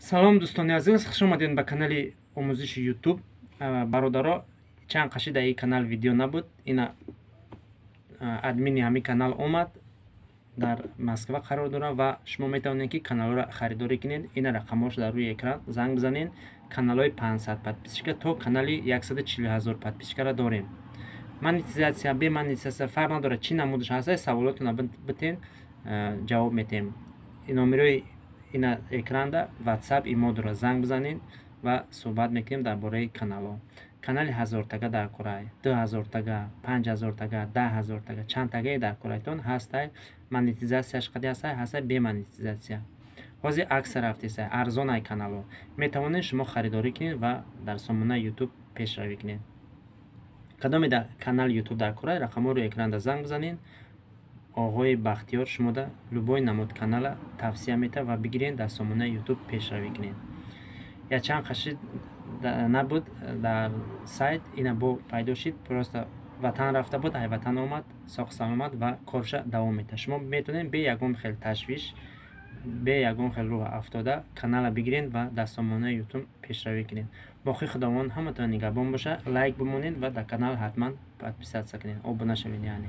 Салом дӯстони азиз, хуш омадед ба канали омӯзиши YouTube. Бародаро, чанд қашида ин канал видео набуд. Ина админи ҳамин канал омад, дар Москва қарор дорад ва шумо метавонед ки каналро харидорӣ кунед. Ина рақамош дар рӯи экран занг бизанед. Каналҳои 500 подписчика то канали 140 000 подписчикаро дорем. Монетизация, бе монетизация фарқ надорад, чӣ намудаш ҳаст, саволотона битен, ҷавоб метем. Номерои ина экранда WhatsApp имо дора, занг бизанед ва суҳбат мекунем дар бораи каналҳо. Канали 1000 тага дар кораи, 2000 тага, 5000 тага, 10000 тага, чанд тагаи дар кораитон ҳастай. Монетизацияш қади ҳастай, ҳастай бе монетизация. ҳозир акса рафтесай, арзонай каналҳо. Метавонед шумо харидорӣ кунед ва дар сомонаи YouTube пешравӣ кунед. кадоме дар канали YouTube дар кораи, рақамҳои рӯи экранда занг бизанед. оғои Бахтиёр шумода любой намуд канала тавсия мета ва бигиред дар сомонаи YouTube пешравӣ кунед. Я чанд қашид набуд дар сайт, ина бо пайдо шид, просто ватан рафта буд, ай ватан омад, соғ саломат ва корша давом мета. Шумо метавонед бе ягон хел ташвиш, бе ягон хел рӯҳ афтода канала бигиред ва дар сомонаи YouTube пешравӣ кунед. Бохи худованд ҳаматон нигаҳбон боша. Лайк бимонед ва дар канал ҳатман подписатсия кунед, обуна шавед яъне.